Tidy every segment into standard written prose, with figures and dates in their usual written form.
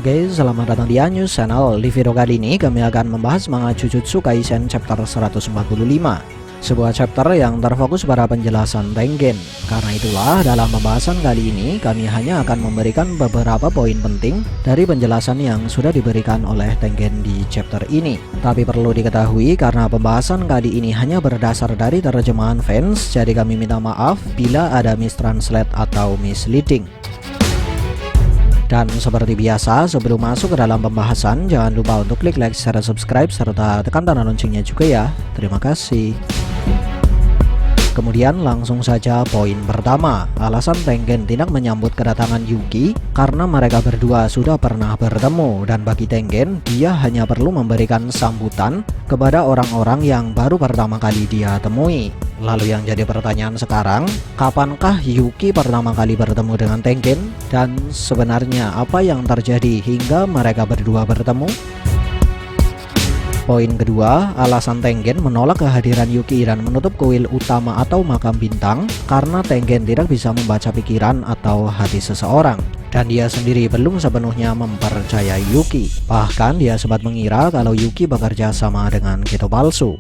Oke, selamat datang di Anyus Channel. Di video kali ini kami akan membahas manga Jujutsu Kaisen chapter 145, sebuah chapter yang terfokus pada penjelasan Tengen. Karena itulah dalam pembahasan kali ini kami hanya akan memberikan beberapa poin penting dari penjelasan yang sudah diberikan oleh Tengen di chapter ini. Tapi perlu diketahui karena pembahasan kali ini hanya berdasar dari terjemahan fans, jadi kami minta maaf bila ada mistranslate atau misleading. Dan seperti biasa, sebelum masuk ke dalam pembahasan, jangan lupa untuk klik like, share, subscribe, serta tekan tanda loncengnya juga ya. Terima kasih. Kemudian langsung saja poin pertama. Alasan Tengen tidak menyambut kedatangan Yuki karena mereka berdua sudah pernah bertemu, dan bagi Tengen dia hanya perlu memberikan sambutan kepada orang-orang yang baru pertama kali dia temui. Lalu yang jadi pertanyaan sekarang, kapankah Yuki pertama kali bertemu dengan Tengen? Dan sebenarnya apa yang terjadi hingga mereka berdua bertemu? Poin kedua, alasan Tengen menolak kehadiran Yuki dan menutup kuil utama atau makam bintang karena Tengen tidak bisa membaca pikiran atau hati seseorang, dan dia sendiri belum sepenuhnya mempercayai Yuki. Bahkan dia sempat mengira kalau Yuki bekerja sama dengan Geto palsu.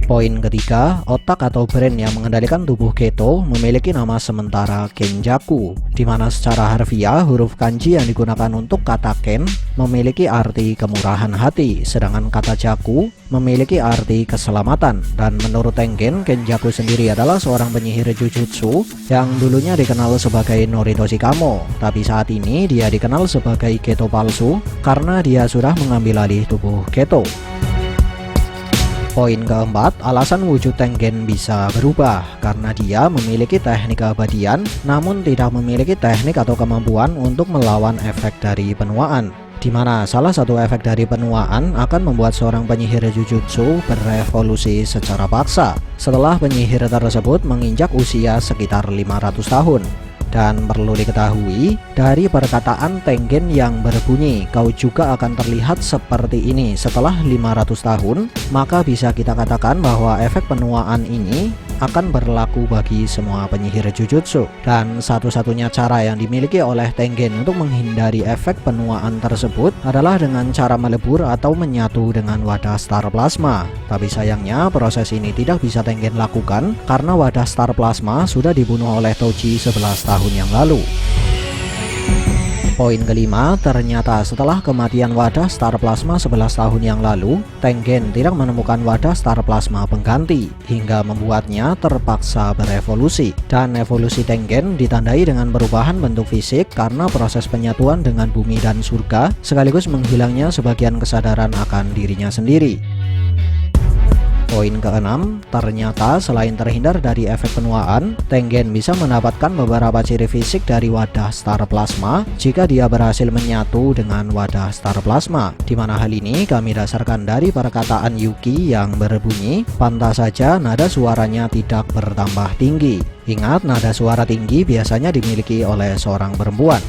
Poin ketiga, otak atau brain yang mengendalikan tubuh Geto memiliki nama sementara Kenjaku, di mana secara harfiah huruf kanji yang digunakan untuk kata Ken memiliki arti kemurahan hati, sedangkan kata Jaku memiliki arti keselamatan. Dan menurut Tengen, Kenjaku sendiri adalah seorang penyihir Jujutsu yang dulunya dikenal sebagai Norito Shikamo, tapi saat ini dia dikenal sebagai Geto palsu karena dia sudah mengambil alih tubuh Geto. Poin keempat, alasan wujud Tengen bisa berubah karena dia memiliki teknik keabadian namun tidak memiliki teknik atau kemampuan untuk melawan efek dari penuaan, di mana salah satu efek dari penuaan akan membuat seorang penyihir Jujutsu berevolusi secara paksa setelah penyihir tersebut menginjak usia sekitar 500 tahun. Dan perlu diketahui, dari perkataan Tengen yang berbunyi "kau juga akan terlihat seperti ini setelah 500 tahun", maka bisa kita katakan bahwa efek penuaan ini akan berlaku bagi semua penyihir Jujutsu. Dan satu-satunya cara yang dimiliki oleh Tengen untuk menghindari efek penuaan tersebut adalah dengan cara melebur atau menyatu dengan wadah Star Plasma. Tapi sayangnya proses ini tidak bisa Tengen lakukan karena wadah Star Plasma sudah dibunuh oleh Toji 11 tahun yang lalu. Poin kelima, ternyata setelah kematian wadah Star Plasma 11 tahun yang lalu, Tengen tidak menemukan wadah Star Plasma pengganti hingga membuatnya terpaksa berevolusi. Dan evolusi Tengen ditandai dengan perubahan bentuk fisik karena proses penyatuan dengan bumi dan surga sekaligus menghilangnya sebagian kesadaran akan dirinya sendiri. Poin keenam, ternyata selain terhindar dari efek penuaan, Tengen bisa mendapatkan beberapa ciri fisik dari wadah Star Plasma jika dia berhasil menyatu dengan wadah Star Plasma, di mana hal ini kami dasarkan dari perkataan Yuki yang berbunyi, "Pantas saja nada suaranya tidak bertambah tinggi." Ingat, nada suara tinggi biasanya dimiliki oleh seorang perempuan.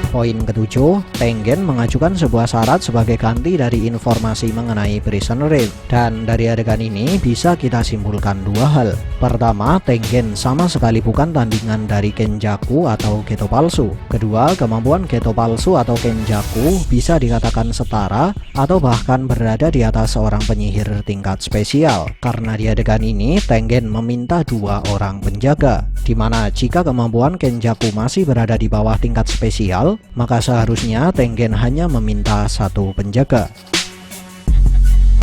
Poin ketujuh, Tengen mengajukan sebuah syarat sebagai ganti dari informasi mengenai Prison Raid. Dan dari adegan ini bisa kita simpulkan dua hal. Pertama, Tengen sama sekali bukan tandingan dari Kenjaku atau Geto palsu. Kedua, kemampuan Geto palsu atau Kenjaku bisa dikatakan setara atau bahkan berada di atas seorang penyihir tingkat spesial. Karena di adegan ini Tengen meminta dua orang penjaga, di mana jika kemampuan Kenjaku masih berada di bawah tingkat spesial, maka seharusnya Tengen hanya meminta satu penjaga.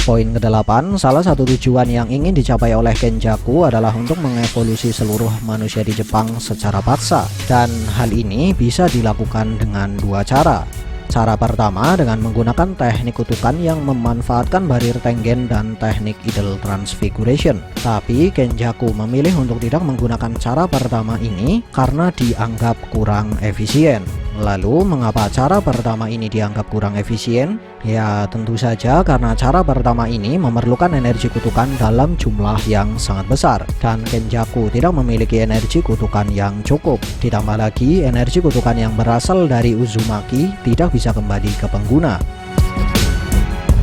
Poin ke-8, salah satu tujuan yang ingin dicapai oleh Kenjaku adalah untuk mengevolusi seluruh manusia di Jepang secara paksa, dan hal ini bisa dilakukan dengan dua cara. Cara pertama dengan menggunakan teknik kutukan yang memanfaatkan barir Tengen dan teknik Idle Transfiguration. Tapi Kenjaku memilih untuk tidak menggunakan cara pertama ini karena dianggap kurang efisien. Lalu mengapa cara pertama ini dianggap kurang efisien? Ya tentu saja karena cara pertama ini memerlukan energi kutukan dalam jumlah yang sangat besar, dan Kenjaku tidak memiliki energi kutukan yang cukup. Ditambah lagi energi kutukan yang berasal dari Uzumaki tidak bisa kembali ke pengguna.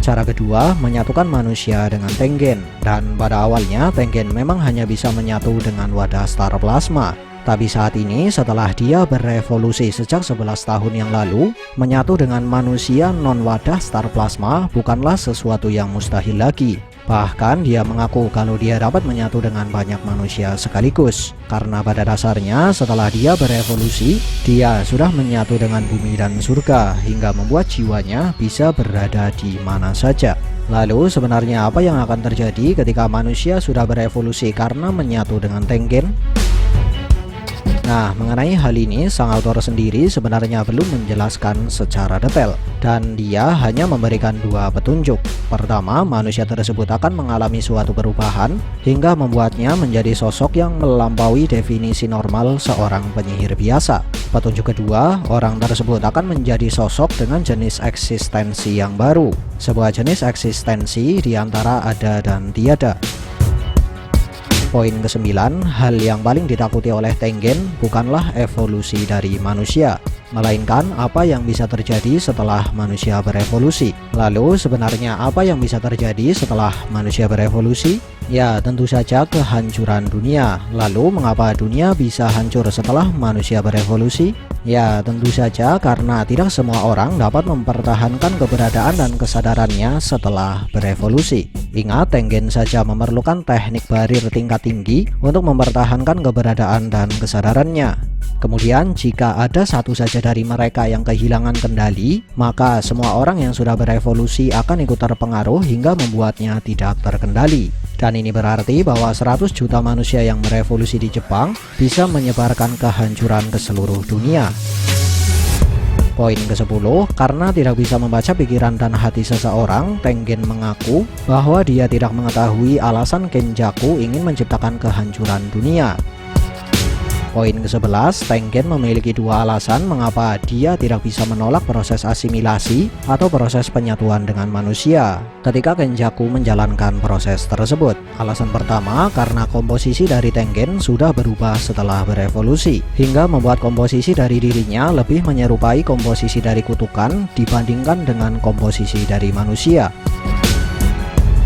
Cara kedua, menyatukan manusia dengan Tengen. Dan pada awalnya Tengen memang hanya bisa menyatu dengan wadah Star Plasma. Tapi saat ini setelah dia berevolusi sejak 11 tahun yang lalu, menyatu dengan manusia non-wadah star plasma bukanlah sesuatu yang mustahil lagi. Bahkan dia mengaku kalau dia dapat menyatu dengan banyak manusia sekaligus. Karena pada dasarnya setelah dia berevolusi, dia sudah menyatu dengan bumi dan surga hingga membuat jiwanya bisa berada di mana saja. Lalu sebenarnya apa yang akan terjadi ketika manusia sudah berevolusi karena menyatu dengan Tengen? Nah, mengenai hal ini, sang autor sendiri sebenarnya belum menjelaskan secara detail, dan dia hanya memberikan dua petunjuk. Pertama, manusia tersebut akan mengalami suatu perubahan hingga membuatnya menjadi sosok yang melampaui definisi normal seorang penyihir biasa. Petunjuk kedua, orang tersebut akan menjadi sosok dengan jenis eksistensi yang baru. Sebuah jenis eksistensi di antara ada dan tiada. Poin ke-9, hal yang paling ditakuti oleh Tengen bukanlah evolusi dari manusia, melainkan apa yang bisa terjadi setelah manusia berevolusi. Lalu sebenarnya apa yang bisa terjadi setelah manusia berevolusi? Ya, tentu saja kehancuran dunia. Lalu mengapa dunia bisa hancur setelah manusia berevolusi? Ya, tentu saja karena tidak semua orang dapat mempertahankan keberadaan dan kesadarannya setelah berevolusi. Ingat, Tengen saja memerlukan teknik barir tingkat tinggi untuk mempertahankan keberadaan dan kesadarannya. Kemudian jika ada satu saja dari mereka yang kehilangan kendali, maka semua orang yang sudah berevolusi akan ikut terpengaruh hingga membuatnya tidak terkendali. Dan ini berarti bahwa 100 juta manusia yang berevolusi di Jepang bisa menyebarkan kehancuran ke seluruh dunia. Poin ke-10, karena tidak bisa membaca pikiran dan hati seseorang, Tengen mengaku bahwa dia tidak mengetahui alasan Kenjaku ingin menciptakan kehancuran dunia. Poin ke-11, Tengen memiliki dua alasan mengapa dia tidak bisa menolak proses asimilasi atau proses penyatuan dengan manusia ketika Kenjaku menjalankan proses tersebut. Alasan pertama, karena komposisi dari Tengen sudah berubah setelah berevolusi, hingga membuat komposisi dari dirinya lebih menyerupai komposisi dari kutukan dibandingkan dengan komposisi dari manusia.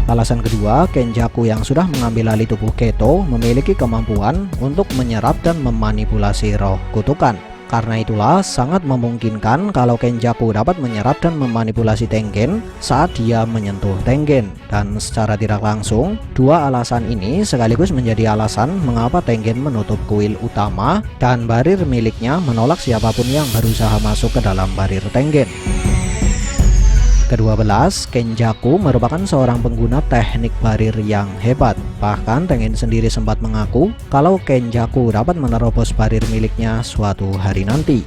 Alasan kedua, Kenjaku yang sudah mengambil alih tubuh Keto memiliki kemampuan untuk menyerap dan memanipulasi roh kutukan. Karena itulah sangat memungkinkan kalau Kenjaku dapat menyerap dan memanipulasi Tengen saat dia menyentuh Tengen. Dan secara tidak langsung, dua alasan ini sekaligus menjadi alasan mengapa Tengen menutup kuil utama dan barir miliknya menolak siapapun yang berusaha masuk ke dalam barir Tengen. Ke-12, Kenjaku merupakan seorang pengguna teknik barir yang hebat. Bahkan Tengen sendiri sempat mengaku kalau Kenjaku dapat menerobos barir miliknya suatu hari nanti.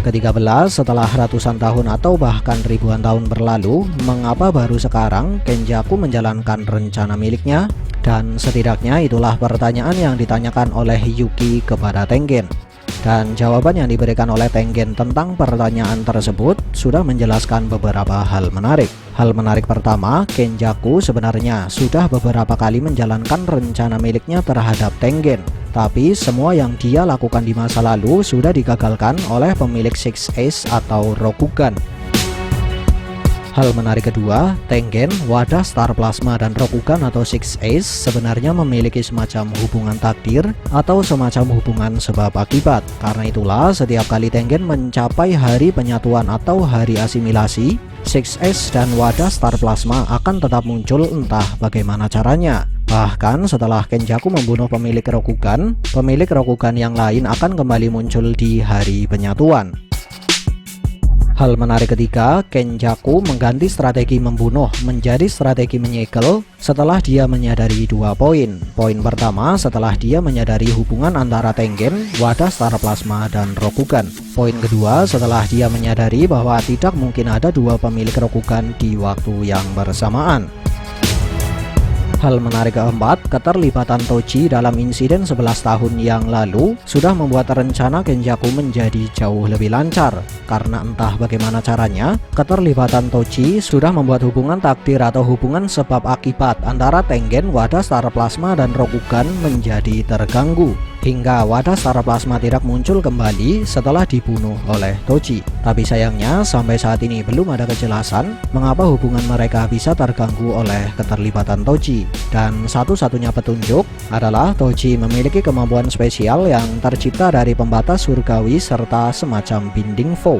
Ke-13, setelah ratusan tahun atau bahkan ribuan tahun berlalu, mengapa baru sekarang Kenjaku menjalankan rencana miliknya? Dan setidaknya itulah pertanyaan yang ditanyakan oleh Yuki kepada Tengen. Dan jawaban yang diberikan oleh Tengen tentang pertanyaan tersebut sudah menjelaskan beberapa hal menarik. Hal menarik pertama, Kenjaku sebenarnya sudah beberapa kali menjalankan rencana miliknya terhadap Tengen. Tapi semua yang dia lakukan di masa lalu sudah digagalkan oleh pemilik Six Ace atau Rokugan. Hal menarik kedua, Tengen, wadah star plasma dan Rokugan atau Six Ace sebenarnya memiliki semacam hubungan takdir atau semacam hubungan sebab akibat. Karena itulah setiap kali Tengen mencapai hari penyatuan atau hari asimilasi, Six Ace dan wadah star plasma akan tetap muncul entah bagaimana caranya. Bahkan setelah Kenjaku membunuh pemilik Rokugan yang lain akan kembali muncul di hari penyatuan. Hal menarik ketiga, Kenjaku mengganti strategi membunuh menjadi strategi menyegel setelah dia menyadari dua poin. Poin pertama, setelah dia menyadari hubungan antara Tengen, wadah star plasma, dan Rokugan. Poin kedua, setelah dia menyadari bahwa tidak mungkin ada dua pemilik Rokugan di waktu yang bersamaan. Hal menarik keempat, keterlibatan Toji dalam insiden 11 tahun yang lalu sudah membuat rencana Kenjaku menjadi jauh lebih lancar. Karena entah bagaimana caranya, keterlibatan Toji sudah membuat hubungan takdir atau hubungan sebab akibat antara Tengen, wadah star plasma, dan Rokugan menjadi terganggu. hingga wadah Star Plasma tidak muncul kembali setelah dibunuh oleh Toji. Tapi sayangnya sampai saat ini belum ada kejelasan mengapa hubungan mereka bisa terganggu oleh keterlibatan Toji. Dan satu-satunya petunjuk adalah Toji memiliki kemampuan spesial yang tercipta dari pembatas surgawi serta semacam binding foe.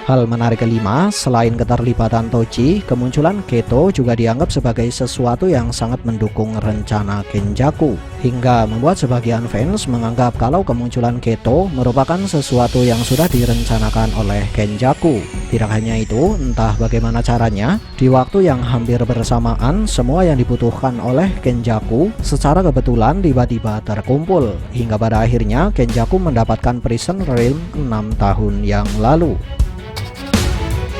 Hal menarik kelima, selain keterlibatan Toji, kemunculan Geto juga dianggap sebagai sesuatu yang sangat mendukung rencana Kenjaku, hingga membuat sebagian fans menganggap kalau kemunculan Geto merupakan sesuatu yang sudah direncanakan oleh Kenjaku. Tidak hanya itu, entah bagaimana caranya, di waktu yang hampir bersamaan, semua yang dibutuhkan oleh Kenjaku secara kebetulan tiba-tiba terkumpul, hingga pada akhirnya Kenjaku mendapatkan Prison Realm 6 tahun yang lalu.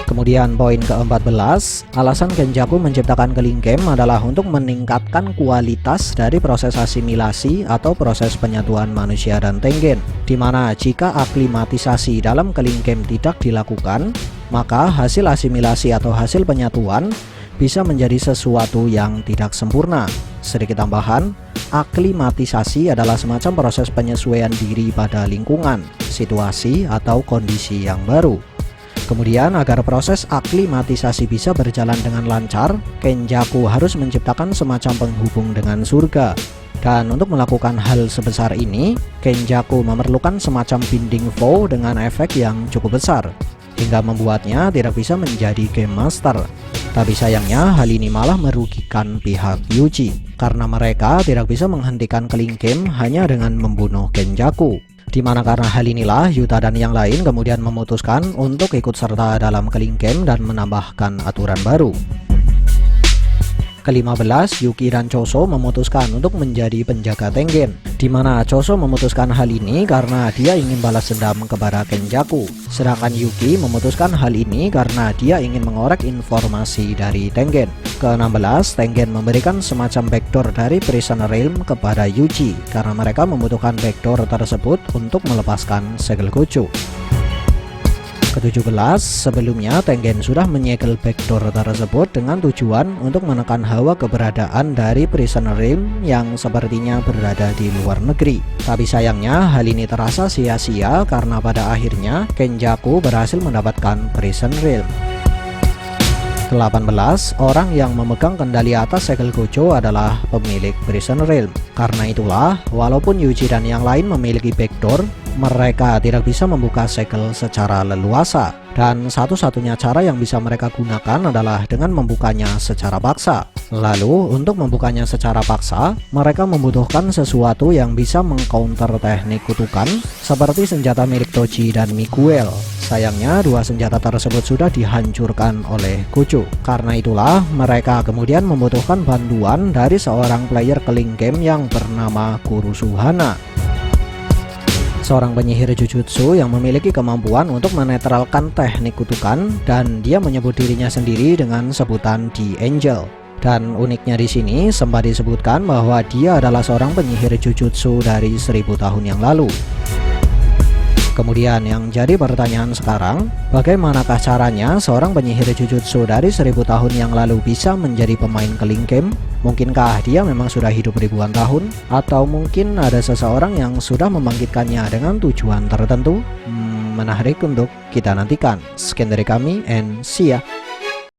Kemudian poin ke-14, alasan Kenjaku menciptakan Kelingkem adalah untuk meningkatkan kualitas dari proses asimilasi atau proses penyatuan manusia dan Tengen, dimana jika aklimatisasi dalam Kelingkem tidak dilakukan, maka hasil asimilasi atau hasil penyatuan bisa menjadi sesuatu yang tidak sempurna. Sedikit tambahan, aklimatisasi adalah semacam proses penyesuaian diri pada lingkungan, situasi, atau kondisi yang baru. Kemudian agar proses aklimatisasi bisa berjalan dengan lancar, Kenjaku harus menciptakan semacam penghubung dengan surga. Dan untuk melakukan hal sebesar ini, Kenjaku memerlukan semacam binding foe dengan efek yang cukup besar, hingga membuatnya tidak bisa menjadi Game Master. Tapi sayangnya hal ini malah merugikan pihak Yuji, karena mereka tidak bisa menghentikan Kelingkem hanya dengan membunuh Kenjaku. Dimana karena hal inilah Yuta dan yang lain kemudian memutuskan untuk ikut serta dalam Kelingkem dan menambahkan aturan baru. Ke-15, Yuki dan Choso memutuskan untuk menjadi penjaga Tengen, dimana Choso memutuskan hal ini karena dia ingin balas dendam kepada Kenjaku, sedangkan Yuki memutuskan hal ini karena dia ingin mengorek informasi dari Tengen. Ke-16, Tengen memberikan semacam backdoor dari Prison Realm kepada Yuji karena mereka membutuhkan backdoor tersebut untuk melepaskan segel Gojo. Ke-17, sebelumnya Tengen sudah menyegel backdoor tersebut dengan tujuan untuk menekan hawa keberadaan dari Prison Realm yang sepertinya berada di luar negeri. Tapi sayangnya hal ini terasa sia-sia karena pada akhirnya Kenjaku berhasil mendapatkan Prison Realm. 18, orang yang memegang kendali atas segel Gojo adalah pemilik Prison Realm. Karena itulah, walaupun Yuji dan yang lain memiliki backdoor, mereka tidak bisa membuka segel secara leluasa. Dan satu-satunya cara yang bisa mereka gunakan adalah dengan membukanya secara paksa. Lalu, untuk membukanya secara paksa, mereka membutuhkan sesuatu yang bisa mengcounter teknik kutukan seperti senjata milik Toji dan Miguel. Sayangnya dua senjata tersebut sudah dihancurkan oleh Gojo. Karena itulah mereka kemudian membutuhkan bantuan dari seorang player Kelingkem yang bernama Kurusuhana, seorang penyihir Jujutsu yang memiliki kemampuan untuk menetralkan teknik kutukan, dan dia menyebut dirinya sendiri dengan sebutan The Angel. Dan uniknya di sini sempat disebutkan bahwa dia adalah seorang penyihir Jujutsu dari 1000 tahun yang lalu. Kemudian yang jadi pertanyaan sekarang, bagaimanakah caranya seorang penyihir Jujutsu dari 1000 tahun yang lalu bisa menjadi pemain Kelingkem? Mungkinkah dia memang sudah hidup ribuan tahun? Atau mungkin ada seseorang yang sudah membangkitkannya dengan tujuan tertentu? Menarik untuk kita nantikan. Sekian dari kami and see ya.